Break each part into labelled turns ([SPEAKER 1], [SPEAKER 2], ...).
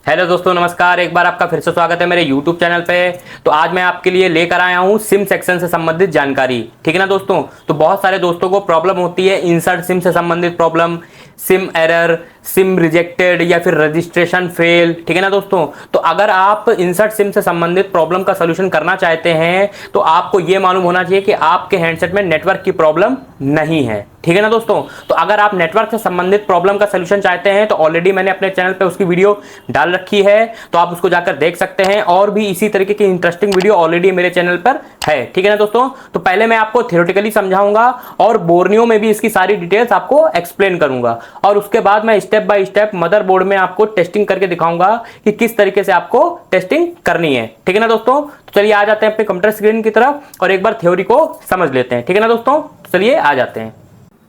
[SPEAKER 1] Hello दोस्तों, नमस्कार। एक बार आपका फिर से स्वागत है मेरे YouTube चैनल पे। तो आज मैं आपके लिए लेकर आया हूँ सिम सेक्शन से संबंधित जानकारी। ठीक है ना दोस्तों। तो बहुत सारे दोस्तों को प्रॉब्लम होती है इंसर्ट सिम से संबंधित problem, SIM error, SIM rejected या फिर रजिस्ट्रेशन फेल। ठीक है ना दोस्तों। तो अगर आप इंसर्ट सिम से संबंधित प्रॉब्लम का सोल्यूशन करना चाहते हैं तो आपको यह मालूम होना चाहिए कि आपके हैंडसेट में नेटवर्क की प्रॉब्लम नहीं है। ठीक है ना दोस्तों। तो अगर आप नेटवर्क से संबंधित प्रॉब्लम का सोल्यूशन चाहते हैं तो ऑलरेडी मैंने अपने चैनल पे उसकी वीडियो डाल रखी है, तो आप उसको जाकर देख सकते हैं। और भी इसी तरीके की इंटरेस्टिंग वीडियो ऑलरेडी मेरे चैनल पर है। ठीक है ना दोस्तों। तो पहले मैं आपको थ्योरेटिकली समझाऊंगा और बोर्नियो में भी इसकी सारी डिटेल्स आपको एक्सप्लेन करूंगा, और उसके बाद मैं स्टेप बाय स्टेप मदरबोर्ड में आपको टेस्टिंग करके दिखाऊंगा कि किस तरीके से आपको टेस्टिंग करनी है। ठीक है ना दोस्तों। तो चलिए आ जाते हैं अपने कंप्यूटर स्क्रीन की तरफ और एक बार थ्योरी को समझ लेते हैं। ठीक है ना दोस्तों। चलिए आ जाते हैं।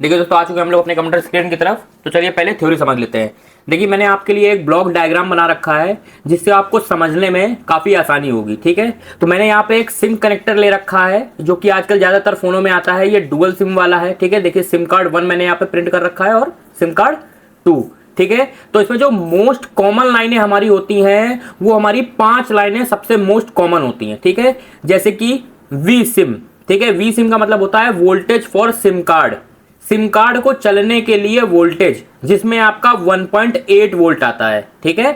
[SPEAKER 1] देखिए दोस्तों, आ चुके हम लोग अपने कंप्यूटर स्क्रीन की तरफ। तो चलिए पहले थ्योरी समझ लेते हैं। देखिए मैंने आपके लिए एक ब्लॉक डायग्राम बना रखा है जिससे आपको समझने में काफ़ी आसानी होगी। ठीक है। तो मैंने यहाँ पे एक सिम कनेक्टर ले रखा है जो कि आजकल ज़्यादातर फोनों में आता है। ये डुअल सिम वाला है। ठीक है। देखिए सिम कार्ड 1 मैंने यहाँ पे प्रिंट कर रखा है और सिम कार्ड 2। ठीक है। तो इसमें जो मोस्ट कॉमन लाइनें हमारी होती हैं वो हमारी 5 लाइनें सबसे मोस्ट कॉमन होती हैं। ठीक है। जैसे कि वी सिम। ठीक है। वी सिम का मतलब होता है voltage for SIM card. SIM card को चलने के लिए वोल्टेज, जिसमें आपका 1.8 वोल्ट आता है। ठीक है।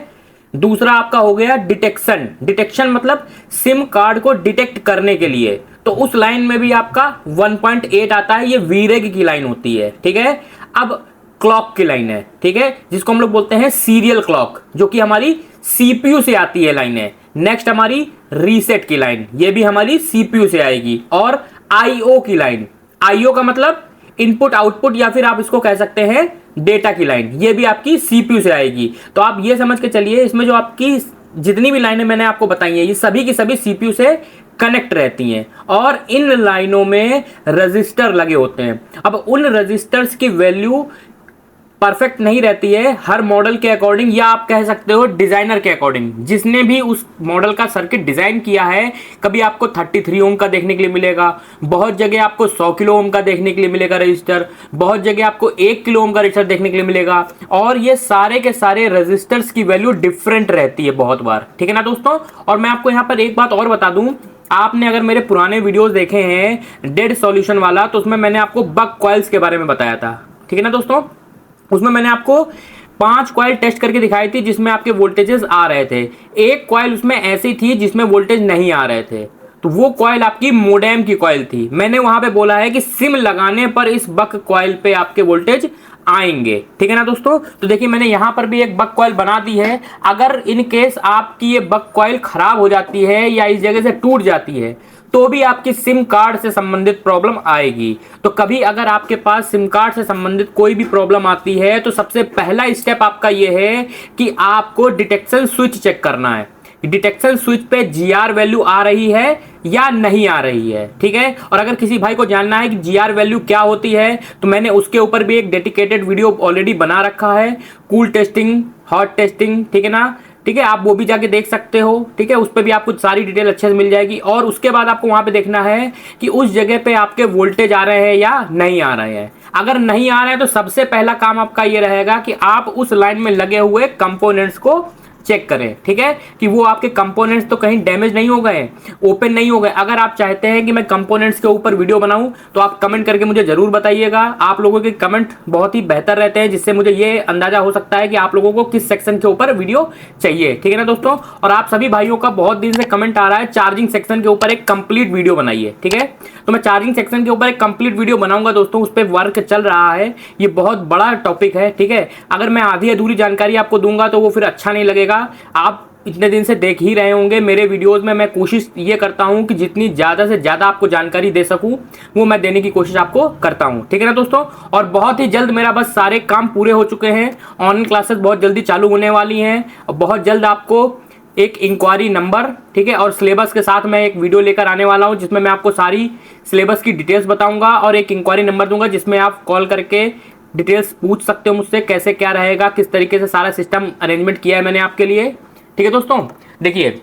[SPEAKER 1] दूसरा आपका हो गया डिटेक्शन। डिटेक्शन मतलब सिम कार्ड को डिटेक्ट करने के लिए, तो उस लाइन में भी आपका 1.8 आता है। ये वीरेग की लाइन होती है। ठीक है। अब क्लॉक की लाइन है। ठीक है। जिसको हम लोग बोलते हैं सीरियल क्लॉक, जो कि हमारी सीपीयू से आती है लाइन है। नेक्स्ट हमारी रीसेट की लाइन, ये भी हमारी सीपीयू से आएगी। और आईओ की लाइन, आईओ का मतलब इनपुट आउटपुट, या फिर आप इसको कह सकते हैं डेटा की लाइन, ये भी आपकी सीपीयू से आएगी। तो आप ये समझ के चलिए इसमें जो आपकी जितनी भी लाइनें मैंने आपको बताई हैं ये सभी की सभी सीपीयू से कनेक्ट रहती हैं, और इन लाइनों में रजिस्टर लगे होते हैं। अब उन रजिस्टर्स की वैल्यू परफेक्ट नहीं रहती है हर मॉडल के अकॉर्डिंग, या आप कह सकते हो डिजाइनर के अकॉर्डिंग। जिसने भी उस मॉडल का सर्किट डिजाइन किया है, कभी आपको 33 ओम का देखने के लिए मिलेगा, बहुत जगह आपको 100 किलो ओम का देखने के लिए मिलेगा रजिस्टर, बहुत जगह आपको 1 किलो ओम का रजिस्टर देखने के लिए मिलेगा। और ये सारे के सारे रजिस्टर्स की वैल्यू डिफरेंट रहती है बहुत बार। ठीक है ना दोस्तों। और मैं आपको यहाँ पर एक बात और बता दूं, आपने अगर मेरे पुराने वीडियोस देखे हैं डेड सॉल्यूशन वाला, तो उसमें मैंने आपको बक कॉइल्स के बारे में बताया था। ठीक है ना दोस्तों। उसमें मैंने आपको 5 कॉइल टेस्ट करके दिखाई थी जिसमें आपके वोल्टेजेस आ रहे थे। एक कॉइल उसमें ऐसी थी जिसमें वोल्टेज नहीं आ रहे थे, तो वो कॉइल आपकी मोडेम की कॉइल थी। मैंने वहां पे बोला है कि सिम लगाने पर इस बक कॉइल पे आपके वोल्टेज आएंगे। ठीक है ना दोस्तों। तो देखिए मैंने यहां पर भी एक बक कॉइल बना दी है। अगर इन केस आपकी ये बक कॉइल खराब हो जाती है या इस जगह से टूट जाती है तो भी आपकी सिम कार्ड से संबंधित प्रॉब्लम आएगी। तो कभी अगर आपके पास सिम कार्ड से संबंधित कोई भी प्रॉब्लम आती है तो सबसे पहला स्टेप आपका यह है कि आपको डिटेक्शन स्विच चेक करना है। डिटेक्शन स्विच पे जीआर वैल्यू आ रही है या नहीं आ रही है। ठीक है। और अगर किसी भाई को जानना है कि जीआर वैल्यू क्या होती है तो मैंने उसके ऊपर भी एक डेडिकेटेड वीडियो ऑलरेडी बना रखा है, कूल टेस्टिंग, हॉट टेस्टिंग। ठीक है ना। ठीक है। आप वो भी जाके देख सकते हो। ठीक है। उस पर भी आपको सारी डिटेल अच्छे से मिल जाएगी। और उसके बाद आपको वहां पे देखना है कि उस जगह पे आपके वोल्टेज आ रहे हैं या नहीं आ रहे हैं। अगर नहीं आ रहे हैं तो सबसे पहला काम आपका ये रहेगा कि आप उस लाइन में लगे हुए कंपोनेंट्स को चेक करें। ठीक है। कि वो आपके कंपोनेंट्स तो कहीं डैमेज नहीं हो गए, ओपन नहीं हो गए। अगर आप चाहते हैं कि मैं कंपोनेंट्स के ऊपर वीडियो बनाऊं तो आप कमेंट करके मुझे जरूर बताइएगा। आप लोगों के कमेंट बहुत ही बेहतर रहते हैं, जिससे मुझे ये अंदाजा हो सकता है कि आप लोगों को किस सेक्शन के ऊपर वीडियो चाहिए। ठीक है ना दोस्तों। और आप सभी भाइयों का बहुत दिन से कमेंट आ रहा है चार्जिंग सेक्शन के ऊपर एक कंप्लीट वीडियो बनाइए। ठीक है। तो मैं चार्जिंग सेक्शन के ऊपर एक कंप्लीट वीडियो बनाऊंगा दोस्तों, उस पर वर्क चल रहा है। ये बहुत बड़ा टॉपिक है। ठीक है। अगर मैं आधी अधूरी जानकारी आपको दूंगा तो वो फिर अच्छा नहीं लगेगा। आप इतने दिन से देख ही रहे होंगे मेरे वीडियोस में, मैं कोशिश ये करता हूं कि जितनी ज़्यादा से ज़्यादा आपको जानकारी दे सकूं वो मैं देने की कोशिश आपको करता हूं। ठीक है ना दोस्तों। और बहुत ही जल्द मेरा बस सारे काम पूरे हो चुके हैं। ऑनलाइन क्लासेस बहुत जल्दी चालू होने वाली हैं और बहुत जल्द आपको एक इंक्वायरी नंबर, ठीक है, और सिलेबस के साथ मैं एक वीडियो लेकर आने वाला हूं जिसमें मैं आपको सारी सिलेबस की डिटेल्स बताऊंगा और एक इंक्वायरी नंबर दूंगा जिसमें आप कॉल करके डिटेल्स पूछ सकते हो मुझसे कैसे क्या रहेगा, किस तरीके से सारा सिस्टम अरेंजमेंट किया है मैंने आपके लिए। ठीक है दोस्तों। देखिए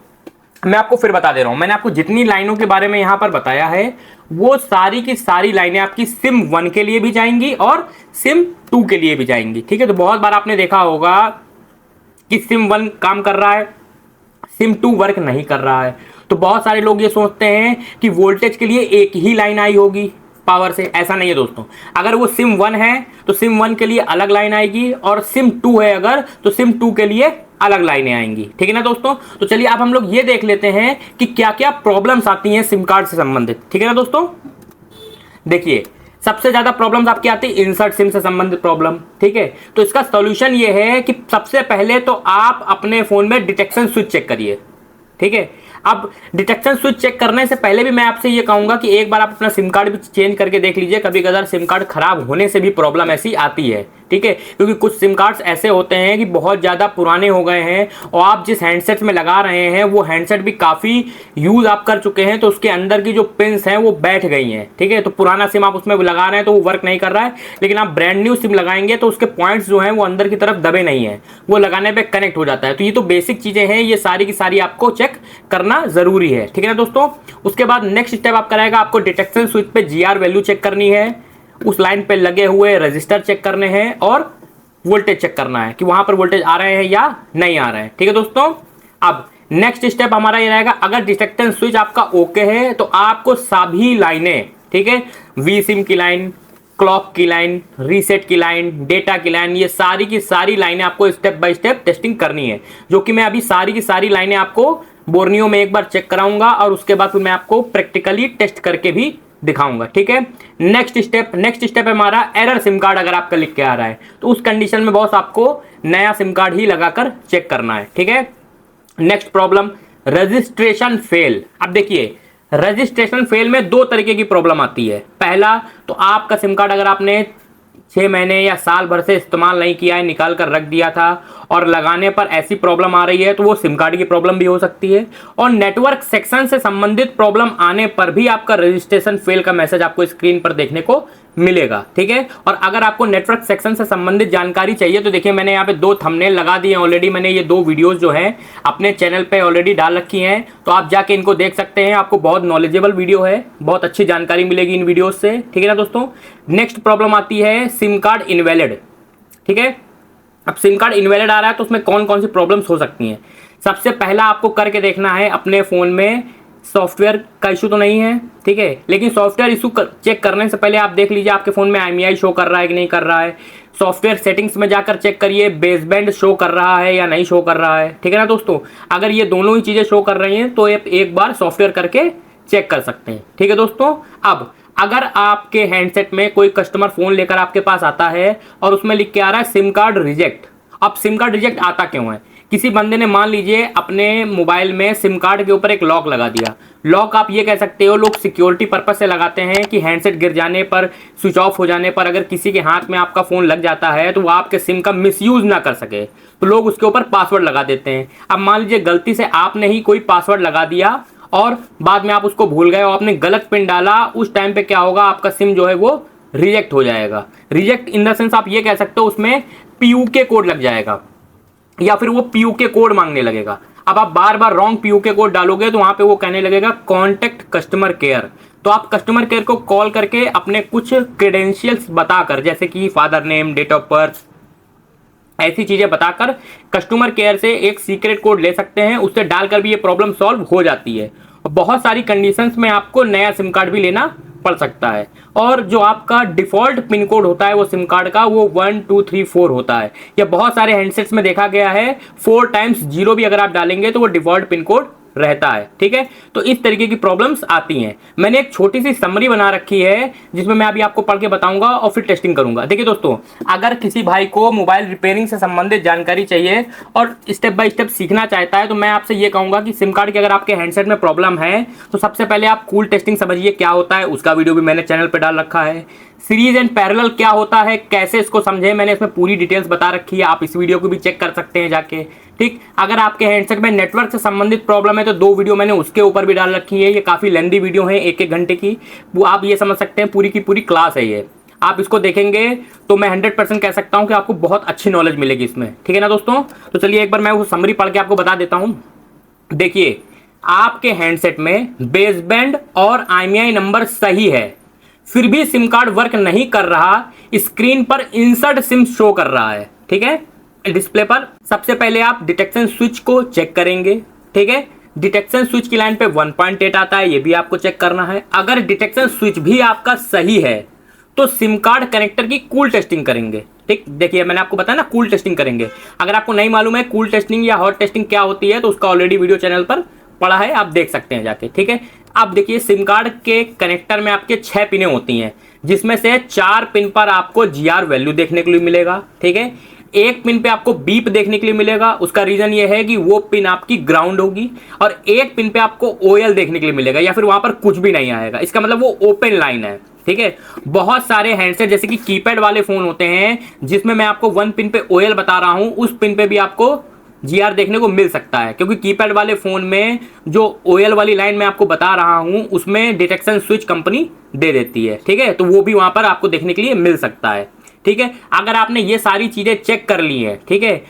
[SPEAKER 1] मैं आपको फिर बता दे रहा हूं, मैंने आपको जितनी लाइनों के बारे में यहां पर बताया है वो सारी की सारी लाइनें आपकी सिम 1 के लिए भी जाएंगी और सिम 2 के लिए भी जाएंगी। ठीक है। तो बहुत बार आपने देखा होगा कि सिम 1 काम कर रहा है, सिम 2 वर्क नहीं कर रहा है। तो बहुत सारे लोग ये सोचते हैं कि वोल्टेज के लिए एक ही लाइन आई होगी पावर से। ऐसा नहीं है दोस्तों। अगर वो सिम 1 है तो सिम 1 के लिए अलग लाइन आएगी, और सिम 2 है अगर तो सिम 2 के लिए अलग लाइनें आएंगी। ठीक है ना दोस्तों। तो चलिए अब हम लोग ये देख लेते हैं कि क्या क्या प्रॉब्लम्स आती हैं सिम कार्ड से संबंधित। ठीक है ना दोस्तों। देखिए, सबसे ज्यादा प्रॉब्लम्स आपकी आती है इंसर्ट सिम से संबंधित प्रॉब्लम। ठीक है, तो इसका सॉल्यूशन ये है कि सबसे पहले तो आप अपने फोन में डिटेक्शन स्विच चेक करिए। ठीक है, अब डिटेक्शन स्विच चेक करने से पहले भी मैं आपसे ये कहूंगा कि एक बार आप अपना सिम कार्ड भी चेंज करके देख लीजिए। कभी कभार सिम कार्ड खराब होने से भी प्रॉब्लम ऐसी आती है। ठीक है, क्योंकि कुछ सिम कार्ड्स ऐसे होते हैं कि बहुत ज़्यादा पुराने हो गए हैं, और आप जिस हैंडसेट में लगा रहे हैं वो हैंडसेट भी काफ़ी यूज़ आप कर चुके हैं, तो उसके अंदर की जो पिन्स हैं वो बैठ गई हैं। ठीक है, तो पुराना सिम आप उसमें लगा रहे हैं तो वो वर्क नहीं कर रहा है, लेकिन आप ब्रांड न्यू सिम लगाएंगे तो उसके पॉइंट्स जो हैं वो अंदर की तरफ दबे नहीं है, वो लगाने पर कनेक्ट हो जाता है। तो ये तो बेसिक चीज़ें हैं, ये सारी की सारी आपको चेक करना ज़रूरी है। ठीक है ना दोस्तों। उसके बाद नेक्स्ट स्टेप आप कराएगा, आपको डिटेक्शन स्विच पे GR वैल्यू चेक करनी है, उस लाइन पे लगे हुए रजिस्टर चेक करने हैं, और वोल्टेज चेक करना है कि वहां पर वोल्टेज आ रहे हैं या नहीं आ रहे हैं। ठीक है दोस्तों। अब नेक्स्ट स्टेप हमारा ये रहेगा, अगर डिटेक्शन स्विच आपका ओके है तो आपको सभी लाइनें, ठीक है, वी सिम की लाइन, क्लॉक की लाइन, रीसेट की लाइन, डेटा की लाइन, ये सारी की सारी लाइनें आपको स्टेप बाय स्टेप टेस्टिंग करनी है, जो कि मैं अभी सारी की सारी लाइनें आपको बोर्नियो में एक बार चेक कराऊंगा, और उसके बाद फिर मैं आपको प्रैक्टिकली टेस्ट करके भी दिखाऊंगा। ठीक है। नेक्स्ट स्टेप है हमारा एरर सिम कार्ड अगर आपका लिख के आ रहा है तो उस कंडीशन में बॉस आपको नया सिम कार्ड ही लगाकर चेक करना है। ठीक है। Next problem, registration fail. अब देखिए, रजिस्ट्रेशन फेल में दो तरीके की प्रॉब्लम आती है। पहला तो आपका सिम कार्ड अगर आपने 6 महीने या साल भर से इस्तेमाल नहीं किया है, निकाल कर रख दिया था और लगाने पर ऐसी प्रॉब्लम आ रही है, तो वो सिम कार्ड की प्रॉब्लम भी हो सकती है। और नेटवर्क सेक्शन से संबंधित प्रॉब्लम आने पर भी आपका रजिस्ट्रेशन फेल का मैसेज आपको स्क्रीन पर देखने को मिलेगा। ठीक है। और अगर आपको नेटवर्क सेक्शन से संबंधित जानकारी चाहिए तो देखिए, मैंने यहाँ पे 2 थंबनेल लगा दिए ऑलरेडी। मैंने ये 2 वीडियोस जो हैं अपने चैनल पे ऑलरेडी डाल रखी हैं, तो आप जाके इनको देख सकते हैं। आपको बहुत नॉलेजेबल वीडियो है, बहुत अच्छी जानकारी मिलेगी इन वीडियोज से। ठीक है ना दोस्तों। नेक्स्ट प्रॉब्लम आती है सिम कार्ड इनवैलिड। ठीक है। अब सिम कार्ड इनवैलिड आ रहा है तो उसमें कौन कौन सी प्रॉब्लम्स हो सकती हैं। सबसे पहला आपको करके देखना है अपने फ़ोन में सॉफ्टवेयर का इशू तो नहीं है। ठीक है। लेकिन सॉफ्टवेयर इशू चेक करने से पहले आप देख लीजिए आपके फ़ोन में IMEI शो कर रहा है कि नहीं कर रहा है। सॉफ्टवेयर सेटिंग्स में जाकर चेक करिए बेसबैंड शो कर रहा है या नहीं शो कर रहा है। ठीक है ना दोस्तों। अगर ये दोनों ही चीज़ें शो कर रही हैं तो एक बार सॉफ्टवेयर करके चेक कर सकते हैं। ठीक है दोस्तों। अब अगर आपके हैंडसेट में कोई कस्टमर फ़ोन लेकर आपके पास आता है और उसमें लिख के आ रहा है सिम कार्ड रिजेक्ट। अब सिम कार्ड रिजेक्ट आता क्यों है? किसी बंदे ने मान लीजिए अपने मोबाइल में सिम कार्ड के ऊपर एक लॉक लगा दिया। लॉक आप ये कह सकते हो लोग सिक्योरिटी पर्पज से लगाते हैं कि हैंडसेट गिर जाने पर, स्विच ऑफ हो जाने पर अगर किसी के हाथ में आपका फ़ोन लग जाता है तो वो आपके सिम का मिसयूज़ ना कर सके, तो लोग उसके ऊपर पासवर्ड लगा देते हैं। अब मान लीजिए गलती से आपने ही कोई पासवर्ड लगा दिया और बाद में आप उसको भूल गए और आपने गलत पिन डाला, उस टाइम पे क्या होगा, आपका सिम जो है वो रिजेक्ट हो जाएगा। रिजेक्ट इन द सेंस आप ये कह सकते हो उसमें PUK कोड लग जाएगा या फिर वो PUK कोड मांगने लगेगा। अब आप बार बार रॉन्ग PUK कोड डालोगे तो वहां पे वो कहने लगेगा कॉन्टेक्ट कस्टमर केयर। तो आप कस्टमर केयर को कॉल करके अपने कुछ क्रेडेंशियल्स बताकर, जैसे कि father name, date of birth, ऐसी चीजें बताकर कस्टमर केयर से एक सीक्रेट कोड ले सकते हैं। उससे डालकर भी ये प्रॉब्लम सॉल्व हो जाती है। और बहुत सारी कंडीशंस में आपको नया सिम कार्ड भी लेना पड़ सकता है। और जो आपका डिफॉल्ट पिन कोड होता है वो सिम कार्ड का, वो 1 2 3 4 होता है। या बहुत सारे हैंडसेट्स में देखा गया है 4 टाइम्स 0 भी अगर आप डालेंगे तो वो डिफॉल्ट पिन कोड रहता है। ठीक है। तो इस तरीके की प्रॉब्लम्स आती हैं। मैंने एक छोटी सी समरी बना रखी है जिसमें मैं अभी आपको पढ़ के बताऊंगा और फिर टेस्टिंग करूंगा। देखिए दोस्तों, अगर किसी भाई को मोबाइल रिपेयरिंग से संबंधित जानकारी चाहिए और स्टेप बाय स्टेप सीखना चाहता है तो मैं आपसे ये कहूंगा कि सिम कार्ड की अगर आपके हैंडसेट में प्रॉब्लम है तो सबसे पहले आप कूल टेस्टिंग समझिए क्या होता है, उसका वीडियो भी मैंने चैनल पर डाल रखा है। सीरीज एंड पैरेलल क्या होता है, कैसे इसको समझे, मैंने इसमें पूरी डिटेल्स बता रखी है, आप इस वीडियो को भी चेक कर सकते हैं जाके। ठीक। अगर आपके हैंडसेट में नेटवर्क से संबंधित प्रॉब्लम है तो 2 वीडियो मैंने उसके ऊपर भी डाल रखी है। ये काफ़ी लेंदी वीडियो है, 1-1 घंटे की। वो आप ये समझ सकते हैं पूरी की पूरी क्लास है ये। आप इसको देखेंगे तो मैं 100% कह सकता हूँ कि आपको बहुत अच्छी नॉलेज मिलेगी इसमें। ठीक है ना दोस्तों। तो चलिए एक बार मैं वो समरी पढ़ के आपको बता देता हूँ। देखिए, आपके हैंडसेट में बेसबैंड और IMEI नंबर सही है, फिर भी सिम कार्ड वर्क नहीं कर रहा, स्क्रीन पर इंसर्ट सिम शो कर रहा है। ठीक है। डिस्प्ले पर सबसे पहले आप डिटेक्शन स्विच को चेक करेंगे। ठीक है, डिटेक्शन स्विच की लाइन पे 1.8 आता है, ये भी आपको चेक करना है। अगर डिटेक्शन स्विच भी आपका सही है तो सिम कार्ड कनेक्टर की कूल टेस्टिंग करेंगे। ठीक, देखिए मैंने आपको बताया ना कूल टेस्टिंग करेंगे। अगर आपको नहीं मालूम है कूल टेस्टिंग या हॉट टेस्टिंग क्या होती है तो उसका ऑलरेडी वीडियो चैनल पर पड़ा है, आप देख सकते हैं जाके। ठीक है, अब देखिए सिम कार्ड के कनेक्टर में आपके 6 पिनें होती हैं, जिसमें से 4 पिन पर आपको जीआर वैल्यू देखने के लिए मिलेगा। ठीक है, एक पिन पे आपको बीप देखने के लिए मिलेगा। उसका रीजन ये है कि वो पिन आपकी ग्राउंड होगी, और एक पिन पे आपको ओएल देखने के लिए मिलेगा, या फिर वहां पर कुछ भी नहीं आएगा। इसका मतलब वो ओपन लाइन है। ठीक है, बहुत सारे हैंडसेट जैसे कि कीपैड वाले फोन होते हैं जिसमें मैं आपको 1 पिन पे ओएल बता रहा हूं, उस पिन पे भी आपको जीआर देखने को मिल सकता है, क्योंकि कीपैड वाले फोन में जो ओएल वाली लाइन मैं आपको बता रहा हूं उसमें डिटेक्शन स्विच कंपनी दे देती है। ठीक है, तो वो भी वहां पर आपको देखने के लिए मिल सकता है। ठीक है, अगर आपने ये सारी चीजें चेक कर ली हैं, ठीक है,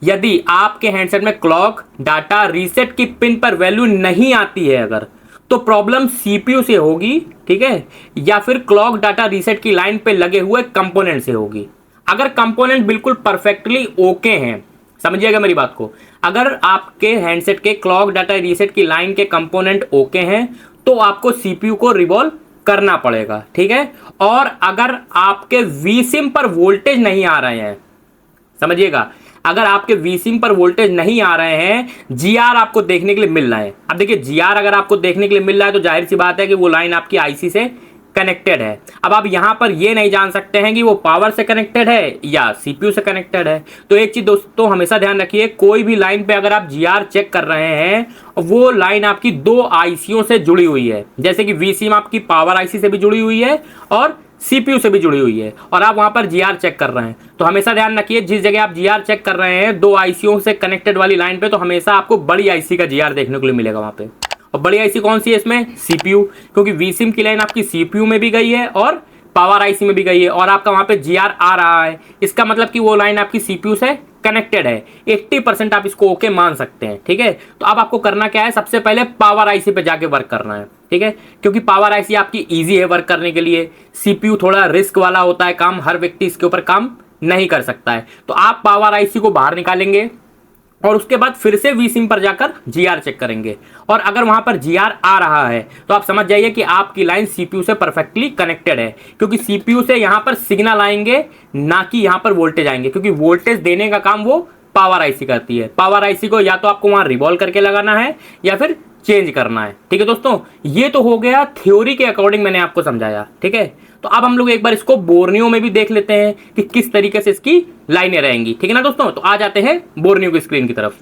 [SPEAKER 1] यदि आपके हैंडसेट में क्लॉक डाटा रीसेट की पिन पर वैल्यू नहीं आती है अगर, तो प्रॉब्लम सीपीयू से होगी। ठीक है, या फिर क्लॉक डाटा रीसेट की लाइन पे लगे हुए कंपोनेंट से होगी। अगर कंपोनेंट बिल्कुल परफेक्टली ओके हैं, समझिएगा मेरी बात को, अगर आपके हैंडसेट के क्लॉक डाटा रीसेट की लाइन के कंपोनेंट ओके हैं तो आपको सीपीयू को रिवॉल्व करना पड़ेगा। ठीक है, और अगर आपके वीसिम पर वोल्टेज नहीं आ रहे हैं, समझिएगा, अगर आपके वीसिम पर वोल्टेज नहीं आ रहे हैं, जीआर आपको देखने के लिए मिल रहा है। अब देखिए जीआर अगर आपको देखने के लिए मिल रहा है तो जाहिर सी बात है कि वो लाइन आपकी आईसी से कनेक्टेड है। अब आप यहां पर ये नहीं जान सकते हैं कि वो पावर से कनेक्टेड है या सीपीयू से कनेक्टेड है। तो एक चीज दोस्तों हमेशा ध्यान रखिए, कोई भी लाइन पे अगर आप जीआर चेक कर रहे हैं, वो लाइन आपकी 2 आईसीओ से जुड़ी हुई है। जैसे कि वीसिम आपकी पावर आईसी से भी जुड़ी हुई है और सीपीयू से भी जुड़ी हुई है, और आप वहां पर जीआर चेक कर रहे हैं। तो हमेशा ध्यान रखिए, जिस जगह आप जीआर चेक कर रहे हैं 2 आईसीओ से कनेक्टेड वाली लाइन पे, तो हमेशा आपको बड़ी आईसी का जीआर देखने को लिए मिलेगा वहां पे। और बड़ी आईसी कौन सी है इसमें? सीपीयू, क्योंकि वीसिम की लाइन आपकी सीपीयू में भी गई है और पावर आईसी में भी गई है, और आपका वहां पे जीआर आ रहा है। इसका मतलब कि वो लाइन आपकी सीपीयू से कनेक्टेड है। 80% आप इसको ओके मान सकते हैं। ठीक है, तो अब आपको करना क्या है, सबसे पहले पावर आईसी पे जाके वर्क करना है। ठीक है, क्योंकि पावर आईसी आपकी इजी है वर्क करने के लिए। सीपीयू थोड़ा रिस्क वाला होता है काम, हर व्यक्ति इसके ऊपर काम नहीं कर सकता है। तो आप पावर आईसी को बाहर निकालेंगे और उसके बाद फिर से वीसिम पर जाकर जीआर चेक करेंगे, और अगर वहां पर जीआर आ रहा है तो आप समझ जाइए कि आपकी लाइन सीपीयू से परफेक्टली कनेक्टेड है, क्योंकि सीपीयू से यहां पर सिग्नल आएंगे, ना कि यहां पर वोल्टेज आएंगे, क्योंकि वोल्टेज देने का काम वो पावर आईसी करती है। पावर आईसी को या तो आपको वहां रिवॉल्व करके लगाना है या फिर चेंज करना है। ठीक है दोस्तों, ये तो हो गया थ्योरी के अकॉर्डिंग मैंने आपको समझाया। ठीक है, तो अब हम लोग एक बार इसको बोर्नियो में भी देख लेते हैं कि किस तरीके से इसकी लाइनें रहेंगी। ठीक है ना दोस्तों, तो आ जाते हैं बोर्नियो की स्क्रीन की तरफ।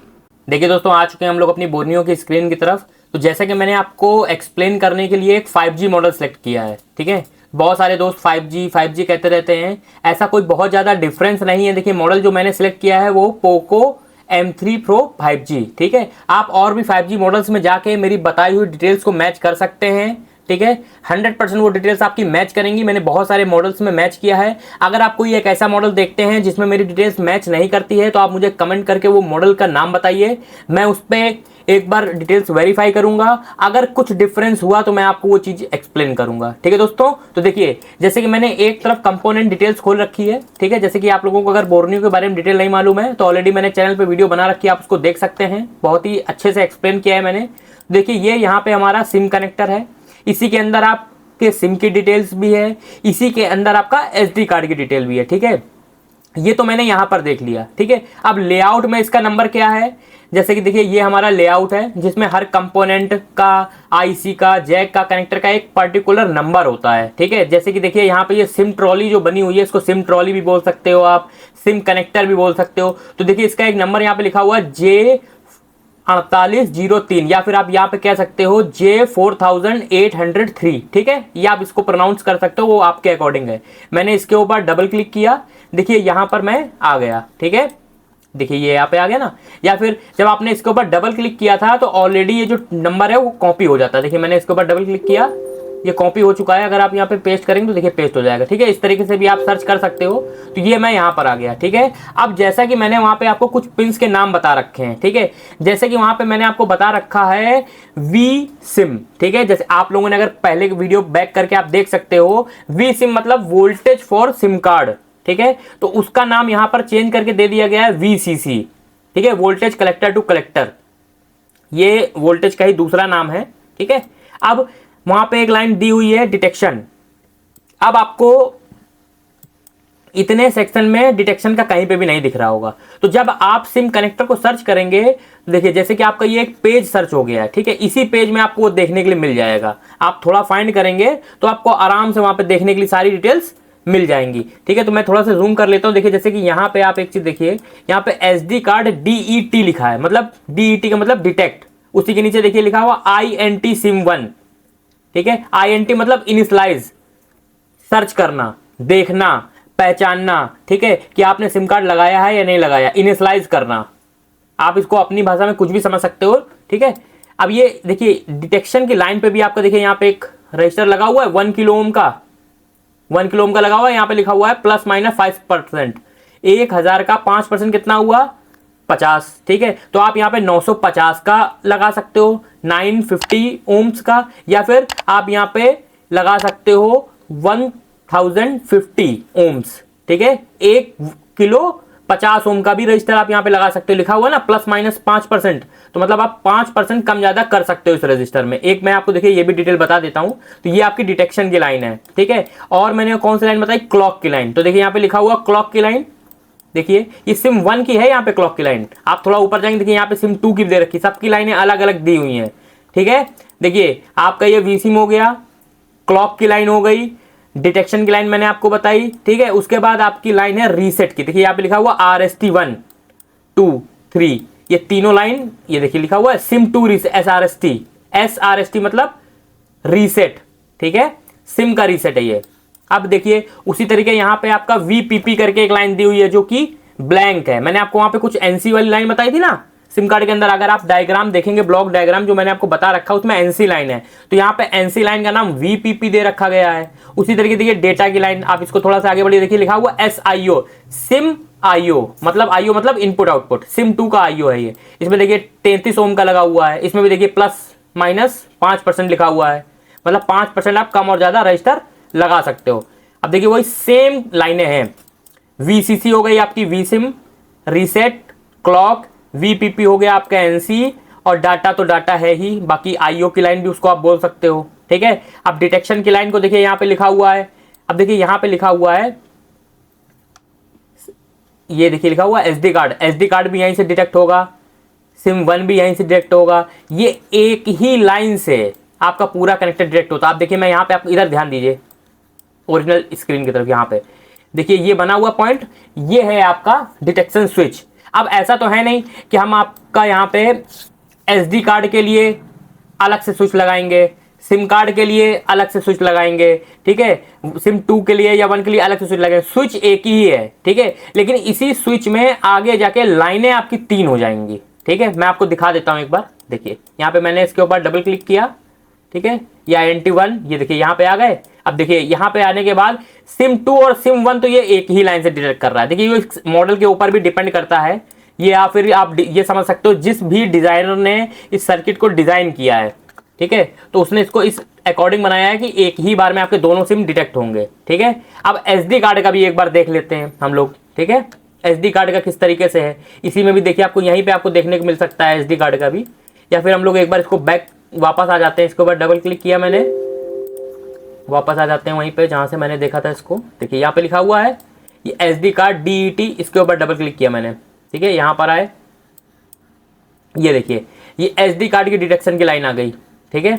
[SPEAKER 1] देखिए दोस्तों, आ चुके हैं हम लोग अपनी बोर्नियो की स्क्रीन की तरफ। तो जैसा कि मैंने आपको एक्सप्लेन करने के लिए एक 5G मॉडल सेलेक्ट किया है। ठीक है, बहुत सारे दोस्त 5G कहते रहते हैं, ऐसा कोई बहुत ज़्यादा डिफरेंस नहीं है। देखिए मॉडल जो मैंने सेलेक्ट किया है वो पोको M3 Pro 5G। ठीक है, आप और भी 5G मॉडल्स में जाके मेरी बताई हुई डिटेल्स को मैच कर सकते हैं। ठीक है, 100% वो डिटेल्स आपकी मैच करेंगी। मैंने बहुत सारे मॉडल्स में मैच किया है। अगर आप कोई एक ऐसा मॉडल देखते हैं जिसमें मेरी डिटेल्स मैच नहीं करती है तो आप मुझे कमेंट करके वो मॉडल का नाम बताइए, मैं उस पर एक बार डिटेल्स वेरीफाई करूंगा। अगर कुछ डिफरेंस हुआ तो मैं आपको वो चीज़ एक्सप्लेन करूंगा। ठीक है दोस्तों, तो देखिए जैसे कि मैंने एक तरफ कंपोनेंट डिटेल्स खोल रखी है। ठीक है, जैसे कि आप लोगों को अगर बोर्नियो के बारे में डिटेल नहीं मालूम है तो ऑलरेडी मैंने चैनल पे वीडियो बना रखी है, आप उसको देख सकते हैं। बहुत ही अच्छे से एक्सप्लेन किया है मैंने। देखिए ये यहाँ पे हमारा सिम कनेक्टर है, इसी के अंदर आपके सिम की डिटेल्स भी है, इसी के अंदर आपका एसडी कार्ड की डिटेल भी है। ठीक है, ये तो मैंने यहां पर देख लिया। ठीक है, अब लेआउट में इसका नंबर क्या है, जैसे कि देखिए ये हमारा लेआउट है जिसमें हर कंपोनेंट का, आईसी का, जैक का, कनेक्टर का एक पर्टिकुलर नंबर होता है। ठीक है, जैसे कि देखिए यहाँ पे ये सिम ट्रॉली जो बनी हुई है, इसको सिम ट्रॉली भी बोल सकते हो आप, सिम कनेक्टर भी बोल सकते हो। तो देखिए इसका एक नंबर यहाँ पे लिखा हुआ है J4803, या फिर आप यहाँ पे कह सकते हो J4803। ठीक है, ये आप इसको प्रोनाउंस कर सकते हो, वो आपके अकॉर्डिंग है। मैंने इसके ऊपर डबल क्लिक किया, देखिए यहाँ पर मैं आ गया। ठीक है, देखिए ये यहाँ पे आ गया ना, या फिर जब आपने इसके ऊपर डबल क्लिक किया था तो ऑलरेडी ये जो नंबर है वो कॉपी हो जाता है। देखिए मैंने इसके ऊपर डबल क्लिक किया, ये कॉपी हो चुका है। अगर आप यहाँ पे पेस्ट करेंगे तो देखिए पेस्ट हो जाएगा। ठीक है, इस तरीके से भी आप सर्च कर सकते हो। तो ये मैं यहाँ पर आ गया। ठीक है, अब जैसा कि मैंने वहाँ पे आपको कुछ पिन्स के नाम बता रखे हैं। ठीक है, जैसे कि वहाँ पे मैंने आपको बता रखा है वी सिम। ठीक है, जैसे आप लोगों ने अगर पहले वीडियो बैक करके आप देख सकते हो, वी सिम मतलब वोल्टेज फॉर सिम कार्ड। ठीक है, तो उसका नाम यहां पर चेंज करके दे दिया गया है वीसीसी, ठीक है, वोल्टेज कलेक्टर टू कलेक्टर, ये वोल्टेज का ही दूसरा नाम है, ठीक है। अब वहां पे एक लाइन दी हुई है डिटेक्शन। अब आपको इतने सेक्शन में डिटेक्शन का कहीं पे भी नहीं दिख रहा होगा, तो जब आप सिम कनेक्टर को सर्च करेंगे, देखिए जैसे कि आपका ये एक पेज सर्च हो गया है, ठीक है, इसी पेज में आपको वो देखने के लिए मिल जाएगा। आप थोड़ा फाइंड करेंगे तो आपको आराम से वहां पे देखने के लिए सारी डिटेल्स मिल जाएंगी, ठीक है। तो मैं थोड़ा सा जूम कर लेता हूं। देखिए जैसे कि यहाँ पे आप एक चीज देखिए, यहाँ पे SD कार्ड DET लिखा है, मतलब DET का मतलब डिटेक्ट, उसी के नीचे देखिए लिखा हुआ INT SIM1, ठीक है। INT मतलब इनिशियलाइज, सर्च करना, देखना, पहचानना, ठीक है, कि आपने सिम कार्ड लगाया है या नहीं लगाया, इनिशियलाइज करना। आप इसको अपनी भाषा में कुछ भी समझ सकते हो, ठीक है। अब ये देखिए डिटेक्शन की लाइन पे भी आपका देखिए यहाँ पे एक रजिस्टर लगा हुआ है 1 किलो ओम का, 1 किलो ओम का लगा हुआ है। यहाँ पे लिखा हुआ है ±5%, 1000 का 5% कितना हुआ 50, ठीक है। तो आप यहाँ पे 950 का लगा सकते हो, 950 ओम्स का, या फिर आप यहाँ पे लगा सकते हो 1050 ओम्स, ठीक है। 1 किलो 50 ओम का भी रजिस्टर आप यहाँ पे लगा सकते हो, लिखा हुआ ना ±5%, तो मतलब आप 5% कम ज्यादा कर सकते हो इस रजिस्टर में। एक मैं आपको देखिए ये भी डिटेल बता देता हूं। तो ये आपकी डिटेक्शन की लाइन है, ठीक है। और मैंने कौन सी लाइन बताई, क्लॉक की लाइन। तो देखिए यहाँ पे लिखा हुआ क्लॉक की लाइन, देखिए ये सिम 1 की है यहाँ पे क्लॉक की लाइन। आप थोड़ा ऊपर जाएंगे, देखिए यहाँ पे सिम 2 की दे रखी, सबकी लाइनें अलग अलग दी हुई हैं, ठीक है। देखिए आपका ये वी सिम हो गया, क्लॉक की लाइन हो गई, डिटेक्शन की लाइन मैंने आपको बताई, ठीक है। उसके बाद आपकी लाइन है रीसेट की। देखिए यहाँ पे लिखा हुआ RST 1 2 3, ये तीनों लाइन, ये देखिए लिखा हुआ है सिम 2 SRST मतलब रीसेट, ठीक है, सिम का रीसेट है ये। अब देखिए उसी तरीके यहाँ पे आपका VPP करके एक लाइन दी हुई है जो कि ब्लैंक है। मैंने आपको वहां पे कुछ NC वाली लाइन बताई थी ना सिम कार्ड के अंदर, अगर आप डायग्राम देखेंगे, ब्लॉक डायग्राम जो मैंने आपको बता रखा उसमें NC लाइन है, तो यहाँ पे NC लाइन का नाम VPP दे रखा गया है। उसी तरीके देखिए डेटा की लाइन, आप इसको थोड़ा सा आगे बढ़िए, देखिए लिखा हुआ SIO, सिम IO मतलब इनपुट आउटपुट, सिम 2 का IO है ये। इसमें देखिए 33 ओम का लगा हुआ है, इसमें भी देखिए ±5% लिखा हुआ है, मतलब 5% आप कम और ज्यादा रजिस्टर लगा सकते हो। अब देखिए वही सेम लाइनें हैं, VCC हो गई आपकी V SIM, reset, clock, VPP हो गया आपका NC, और डाटा तो डाटा है ही, बाकी IO की लाइन भी उसको आप बोल सकते हो, ठीक है। अब डिटेक्शन की लाइन को देखिए यहाँ पे लिखा हुआ है, अब देखिए यहाँ पे लिखा हुआ है, ये देखिए लिखा हुआ SD कार्ड भी यहीं से डिटेक्ट होगा, सिम 1 भी यहीं से डिटेक्ट होगा। ये एक ही लाइन से आपका पूरा कनेक्टेड डिटेक्ट होता है। आप देखिए मैं यहाँ पे, आप इधर ध्यान दीजिए ओरिजिनल स्क्रीन की तरफ, यहाँ पे देखिए ये बना हुआ पॉइंट, ये है आपका डिटेक्शन स्विच। अब ऐसा तो है नहीं कि हम आपका यहाँ पे SD कार्ड के लिए अलग से स्विच लगाएंगे, सिम कार्ड के लिए अलग से स्विच लगाएंगे, ठीक है, सिम 2 के लिए या 1 के लिए अलग से स्विच लगाएंगे। स्विच एक ही है, ठीक है, लेकिन इसी स्विच में आगे जाके लाइनें आपकी 3 हो जाएंगी, ठीक है। मैं आपको दिखा देता हूं एक बार, देखिए यहाँ पे मैंने इसके ऊपर डबल क्लिक किया, ठीक है, या INT 1, ये देखिए यहाँ पे आ गए। अब देखिए यहाँ पे आने के बाद सिम 2 और सिम 1 तो ये एक ही लाइन से डिटेक्ट कर रहा है। देखिए ये मॉडल के ऊपर भी डिपेंड करता है, ये या फिर आप ये समझ सकते हो जिस भी डिजाइनर ने इस सर्किट को डिजाइन किया है, ठीक है, तो उसने इसको इस अकॉर्डिंग बनाया है कि एक ही बार में आपके दोनों सिम डिटेक्ट होंगे, ठीक है। अब SD कार्ड का भी एक बार देख लेते हैं हम लोग, ठीक है, SD कार्ड का किस तरीके से है। इसी में भी देखिए आपको यहीं पे आपको देखने को मिल सकता है SD कार्ड का भी, या फिर हम लोग एक बार इसको बैक वापस आ जाते हैं, इसके ऊपर डबल क्लिक किया मैंने, वापस आ जाते हैं वहीं पे जहां से मैंने देखा था इसको। देखिए यहाँ पे लिखा हुआ है ये SD कार्ड DET, इसके ऊपर डबल क्लिक किया मैंने, ठीक है, यहाँ पर आए, ये देखिए ये SD कार्ड की डिटेक्शन की लाइन आ गई, ठीक है।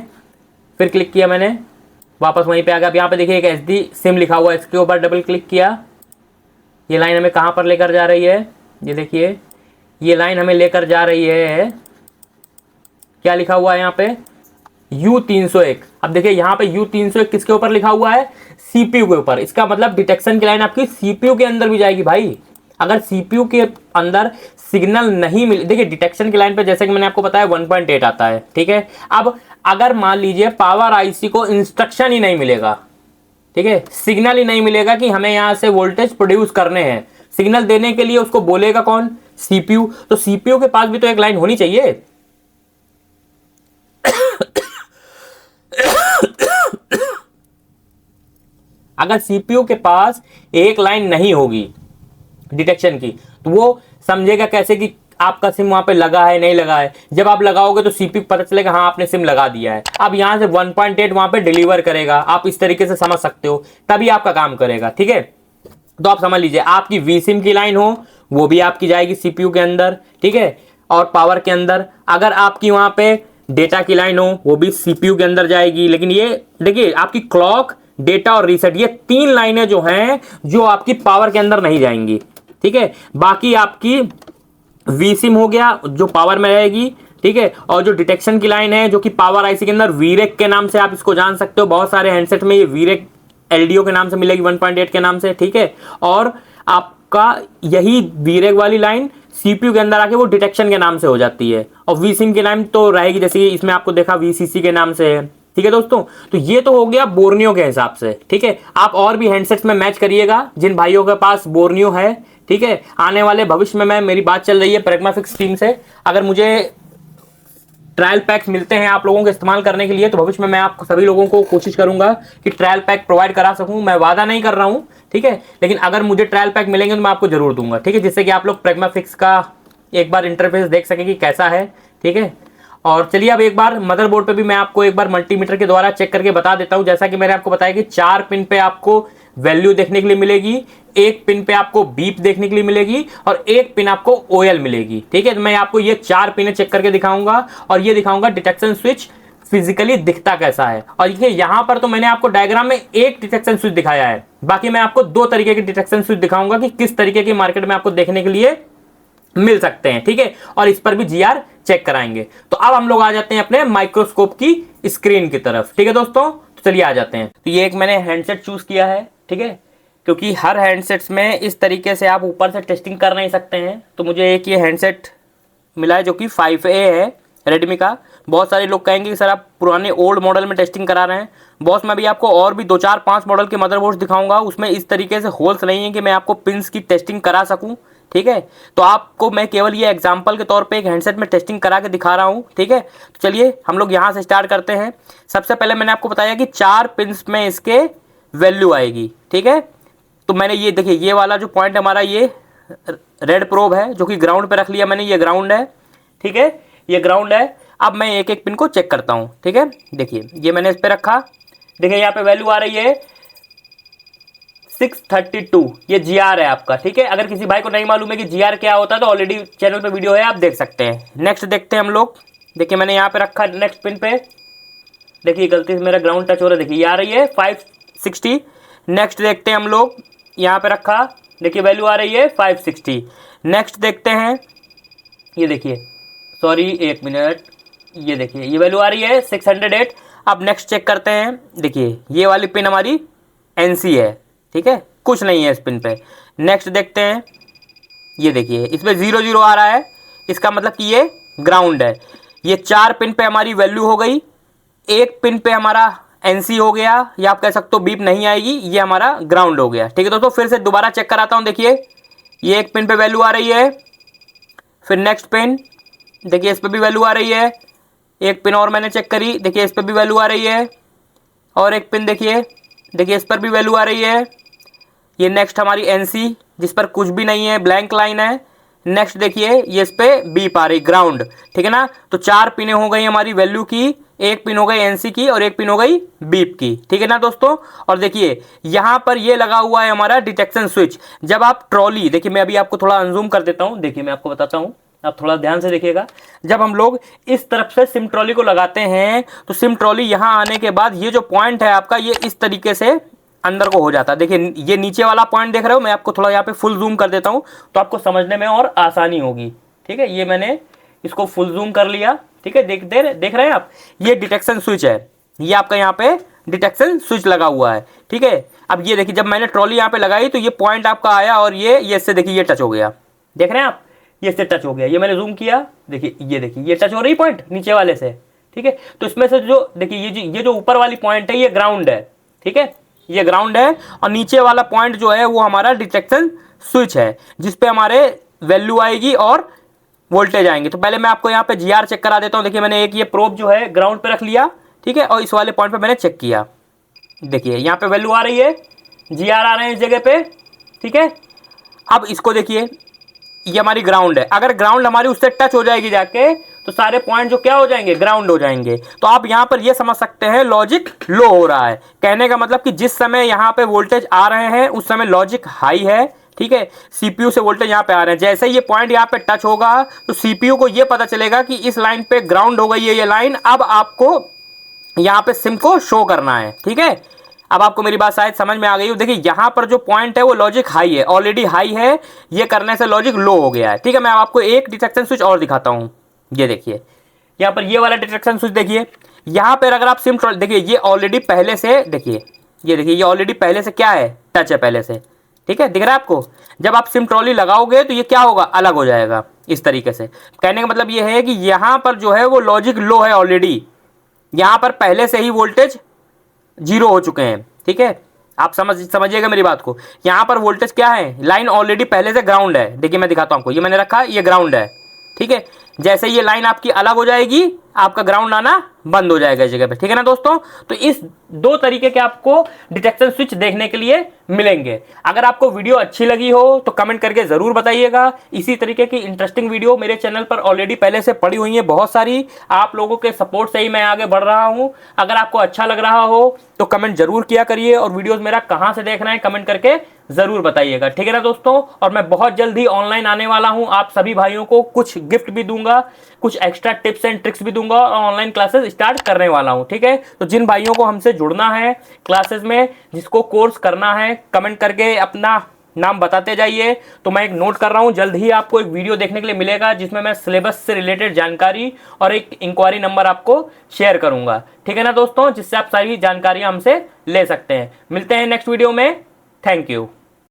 [SPEAKER 1] फिर क्लिक किया मैंने, वापस वहीं पे आ गया। अब यहाँ पे देखिए एक SD सिम लिखा हुआ है, इसके ऊपर डबल क्लिक किया, ये लाइन हमें कहाँ पर लेकर जा रही है, ये देखिए ये लाइन हमें लेकर जा रही है, क्या लिखा हुआ है यहाँ पे, U301। अब देखिए यहाँ पे U301 किसके ऊपर लिखा हुआ है, CPU के ऊपर। इसका मतलब डिटेक्शन की लाइन आपकी CPU के अंदर भी जाएगी भाई। अगर CPU के अंदर सिग्नल नहीं मिले, देखिए डिटेक्शन की लाइन पे जैसे कि मैंने आपको बताया 1.8 आता है, ठीक है। अब अगर मान लीजिए पावर IC को इंस्ट्रक्शन ही नहीं मिलेगा, ठीक है, सिग्नल ही नहीं मिलेगा कि हमें यहां से वोल्टेज प्रोड्यूस करने हैं, सिग्नल देने के लिए उसको बोलेगा कौन, CPU। तो CPU के पास भी तो एक लाइन होनी चाहिए। अगर सीपीयू के पास एक लाइन नहीं होगी डिटेक्शन की तो वो समझेगा कैसे कि आपका सिम वहां पे लगा है नहीं लगा है। जब आप लगाओगे तो सीपीयू को पता चलेगा हाँ आपने सिम लगा दिया है। अब यहां से 1.8 वहां पे डिलीवर करेगा, आप इस तरीके से समझ सकते हो, तभी आपका काम करेगा। ठीक है, तो आप समझ लीजिए आपकी वी सिम की लाइन हो वो भी आपकी जाएगी सीपीयू के अंदर। ठीक है, और पावर के अंदर अगर आपकी वहां पे डेटा की लाइन हो वो भी सीपीयू के अंदर जाएगी। लेकिन ये देखिए आपकी क्लॉक, डेटा और रीसेट, ये 3 लाइनें जो हैं जो आपकी पावर के अंदर नहीं जाएंगी। ठीक है, बाकी आपकी वी सिम हो गया जो पावर में रहेगी। ठीक है, और जो डिटेक्शन की लाइन है जो कि पावर आईसी के अंदर वीरेक के नाम से आप इसको जान सकते हो, बहुत सारे हैंडसेट में ये वीरेक एलडीओ के नाम से मिलेगी 1.8 के नाम से। ठीक है, और आपका यही वीरेक वाली लाइन सीपीयू के अंदर आके वो डिटेक्शन के नाम से हो जाती है, और वी सिम की लाइन तो रहेगी जैसे इसमें आपको देखा वीसीसी के नाम से है। ठीक है दोस्तों, तो ये तो हो गया बोर्नियो के हिसाब से। ठीक है, आप और भी हैंडसेट्स में मैच करिएगा जिन भाइयों के पास बोर्नियो है। ठीक है, आने वाले भविष्य में मेरी बात चल रही है प्रेग्माफिक्स टीम से, अगर मुझे ट्रायल पैक्स मिलते हैं आप लोगों को इस्तेमाल करने के लिए तो भविष्य में मैं आपको सभी लोगों को कोशिश करूंगा कि ट्रायल पैक प्रोवाइड करा सकूं। मैं वादा नहीं कर रहा हूं, ठीक है, लेकिन अगर मुझे ट्रायल पैक मिलेंगे तो मैं आपको जरूर दूंगा। ठीक है, जिससे कि आप लोग प्रेग्माफिक्स का एक बार इंटरफेस देख सकें कि कैसा है। ठीक है, और चलिए अब एक बार मदरबोर्ड पे भी मैं आपको एक बार मल्टीमीटर के द्वारा चेक करके बता देता हूं। जैसा कि मैंने आपको बताया कि 4 पिन पे आपको वैल्यू देखने के लिए मिलेगी, 1 पिन पे आपको बीप देखने के लिए मिलेगी और 1 पिन आपको ओएल मिलेगी। ठीक है, तो मैं आपको ये 4 पिन चेक करके दिखाऊंगा और ये दिखाऊंगा डिटेक्शन स्विच फिजिकली दिखता कैसा है। और देखिए यहां पर तो मैंने आपको डायग्राम में एक डिटेक्शन स्विच दिखाया है, बाकी मैं आपको 2 तरीके के डिटेक्शन स्विच दिखाऊंगा कि किस तरीके की मार्केट में आपको देखने के लिए मिल सकते हैं। ठीक है, और इस पर भी जीआर चेक कराएंगे। तो अब हम लोग आ जाते हैं अपने माइक्रोस्कोप की स्क्रीन की तरफ। ठीक है दोस्तों, तो चलिए आ जाते हैं। तो ये एक मैंने हैंडसेट चूज किया है। ठीक है, क्योंकि हर हैंडसेट्स में इस तरीके से आप ऊपर से टेस्टिंग कर नहीं सकते हैं, तो मुझे एक ये हैंडसेट मिला है जो कि 5A है रेडमी का। बहुत सारे लोग कहेंगे कि सर आप पुराने ओल्ड मॉडल में टेस्टिंग करा रहे हैं। बॉस मैं भी आपको और भी 2 4 5 मॉडल के मदरबोर्ड्स दिखाऊंगा, उसमें इस तरीके से होल्स नहीं है कि मैं आपको पिंस की टेस्टिंग करा सकूं। ठीक है, तो आपको मैं केवल ये एग्जांपल के तौर पे एक हैंडसेट में टेस्टिंग करा के दिखा रहा हूं। ठीक है, तो चलिए हम लोग यहां से स्टार्ट करते हैं। सबसे पहले मैंने आपको बताया कि 4 पिंस में इसके वैल्यू आएगी। ठीक है, तो मैंने ये देखिए ये वाला जो पॉइंट हमारा ये रेड प्रोब है जो कि ग्राउंड पे रख लिया मैंने, ये ग्राउंड है। ठीक है, ये ग्राउंड है। अब मैं एक एक पिन को चेक करता हूं। ठीक है, देखिए ये मैंने इस पे रखा, देखिए यहाँ पे वैल्यू आ रही है 632, ये जीआर है आपका। ठीक है, अगर किसी भाई को नहीं मालूम है कि जीआर क्या होता है तो ऑलरेडी चैनल पे वीडियो है, आप देख सकते हैं। नेक्स्ट देखते हैं हम लोग। देखिए मैंने यहाँ पे रखा नेक्स्ट पिन पे, देखिए गलती से मेरा ग्राउंड टच हो रहा है, देखिए ये आ रही है 560। नेक्स्ट देखते हैं हम लोग, यहाँ पे रखा, देखिए वैल्यू आ रही है 560। नेक्स्ट देखते हैं, ये देखिए सॉरी 1 मिनट, ये देखिए ये वैल्यू आ रही है 608। अब नेक्स्ट चेक करते हैं, देखिए ये वाली पिन हमारी एनसी है। ठीक है, कुछ नहीं है इस पिन पे। नेक्स्ट देखते हैं, ये देखिए इसमें 00 आ रहा है, इसका मतलब कि ये ग्राउंड है। ये 4 पिन पे हमारी वैल्यू हो गई, 1 पिन पे हमारा एनसी हो गया, या आप कह सकते हो बीप नहीं आएगी, ये हमारा ग्राउंड हो गया। ठीक है दोस्तों, फिर से दोबारा चेक कराता हूं। देखिए ये 1 पिन पे वैल्यू आ रही है, फिर नेक्स्ट पिन देखिए इस पर भी वैल्यू आ रही है, 1 पिन और मैंने चेक करी, देखिए इस पर भी वैल्यू आ रही है, और 1 पिन देखिए इस पर भी वैल्यू आ रही है। ये नेक्स्ट हमारी एनसी जिस पर कुछ भी नहीं है, ब्लैंक लाइन है। नेक्स्ट देखिए ये इस पे बीप आ रही, ग्राउंड। ठीक है ना, तो 4 पिनें हो गई हमारी वैल्यू की, 1 पिन हो गई एनसी की और 1 पिन हो गई बीप की। ठीक है ना दोस्तों, और देखिए यहां पर ये लगा हुआ है हमारा डिटेक्शन स्विच। जब आप ट्रॉली, देखिए मैं अभी आपको थोड़ा अनजूम कर देता हूं, देखिए मैं आपको बताता हूं, आप थोड़ा ध्यान से देखिएगा। जब हम लोग इस तरफ से सिम ट्रॉली को लगाते हैं तो सिम ट्रॉली यहां आने के बाद ये जो पॉइंट है आपका, ये इस तरीके से अंदर को हो जाता है। देखिए ये नीचे वाला पॉइंट देख रहे हो, मैं आपको थोड़ा यहाँ पे फुल जूम कर देता हूँ तो आपको समझने में और आसानी होगी। ठीक है, ये मैंने इसको फुल जूम कर लिया। ठीक है, देख रहे हैं आप, ये डिटेक्शन स्विच है, ये आपका यहाँ पे डिटेक्शन स्विच लगा हुआ है। ठीक है, अब ये देखिए जब मैंने ट्रॉली यहाँ पे लगाई तो ये पॉइंट आपका आया और ये इससे देखिए ये टच हो गया, देख रहे हैं आप, ये इससे टच हो गया। ये मैंने जूम किया, देखिए ये टच हो रही पॉइंट नीचे वाले से। ठीक है, तो इसमें से जो देखिए ये जो ऊपर वाली पॉइंट है ये ग्राउंड है। ठीक है, ये ग्राउंड है, और नीचे वाला पॉइंट जो है वो हमारा डिटेक्शन स्विच है जिसपे हमारे वैल्यू आएगी और वोल्टेज आएंगे। तो पहले मैं आपको यहाँ पे जीआर चेक करा देता हूँ। देखिए मैंने एक ये प्रोब जो है ग्राउंड पे रख लिया। ठीक है, और इस वाले पॉइंट पे मैंने चेक किया, देखिए यहाँ पे वैल्यू आ रही है GR आ रहे हैं इस जगह पे, ठीक है। अब इसको देखिए, ये हमारी ग्राउंड है, अगर ग्राउंड हमारी उससे टच हो जाएगी जाके तो सारे पॉइंट जो क्या हो जाएंगे, ग्राउंड हो जाएंगे। तो आप यहां पर ये समझ सकते हैं लॉजिक लो हो रहा है। कहने का मतलब कि जिस समय यहां पे वोल्टेज आ रहे हैं उस समय लॉजिक हाई है, ठीक है। सीपीयू से वोल्टेज यहां पे आ रहे हैं, जैसे ही ये पॉइंट यहां पे टच होगा तो सीपीयू को ये पता चलेगा कि इस लाइन पे ग्राउंड हो गई है ये लाइन, अब आपको यहां पे सिम को शो करना है, ठीक है। अब आपको मेरी बात शायद समझ में आ गई हो। देखिए यहां पर जो पॉइंट है वो लॉजिक हाई है, ऑलरेडी हाई है, ये करने से लॉजिक लो हो गया है, ठीक है। मैं आपको एक डिटेक्शन स्विच और दिखाता हूं, ये देखिए यहां पर ये वाला डिटेक्शन स्विच देखिए। यहां पर अगर आप सिम देखिए, ये ऑलरेडी पहले से देखिए, ये देखिए ये ऑलरेडी पहले से क्या है, टच है पहले से, ठीक है, दिख रहा है आपको। जब आप सिम ट्रॉली लगाओगे तो ये क्या होगा, अलग हो जाएगा इस तरीके से। कहने का मतलब ये है कि यहां पर जो है वो लॉजिक लो है ऑलरेडी, यहां पर पहले से ही वोल्टेज जीरो हो चुके हैं, ठीक है। आप समझिएगा मेरी बात को। यहां पर वोल्टेज क्या है, लाइन ऑलरेडी पहले से ग्राउंड है। देखिए मैं दिखाता हूं आपको, ये मैंने रखा, ये ग्राउंड है, ठीक है। जैसे ये लाइन आपकी अलग हो जाएगी आपका ग्राउंड आना बंद हो जाएगा इस जगह पे, ठीक है ना दोस्तों। तो इस दो तरीके के आपको डिटेक्शन स्विच देखने के लिए मिलेंगे। अगर आपको वीडियो अच्छी लगी हो तो कमेंट करके जरूर बताइएगा। इसी तरीके की इंटरेस्टिंग वीडियो मेरे चैनल पर ऑलरेडी पहले से पड़ी हुई है बहुत सारी, आप लोगों के सपोर्ट से ही मैं आगे बढ़ रहा हूं। अगर आपको अच्छा लग रहा हो तो कमेंट जरूर किया करिए, और वीडियोस मेरा कहां से देख रहे हैं कमेंट करके जरूर बताइएगा, ठीक है ना दोस्तों। और मैं बहुत जल्द ही ऑनलाइन आने वाला हूं, आप सभी भाइयों को कुछ गिफ्ट भी दूंगा, कुछ एक्स्ट्रा टिप्स एंड ट्रिक्स भी दूंगा, और ऑनलाइन क्लासेस स्टार्ट करने वाला हूं, ठीक है। तो जिन भाइयों को हमसे जुड़ना है क्लासेस में, जिसको कोर्स करना है, कमेंट करके अपना नाम बताते जाइए। तो मैं एक नोट कर रहा हूं, जल्द ही आपको एक वीडियो देखने के लिए मिलेगा जिसमें मैं सिलेबस से रिलेटेड जानकारी और एक इंक्वायरी नंबर आपको शेयर करूंगा, ठीक है ना दोस्तों, जिससे आप सारी जानकारियां हमसे ले सकते हैं। मिलते हैं नेक्स्ट वीडियो में, थैंक यू।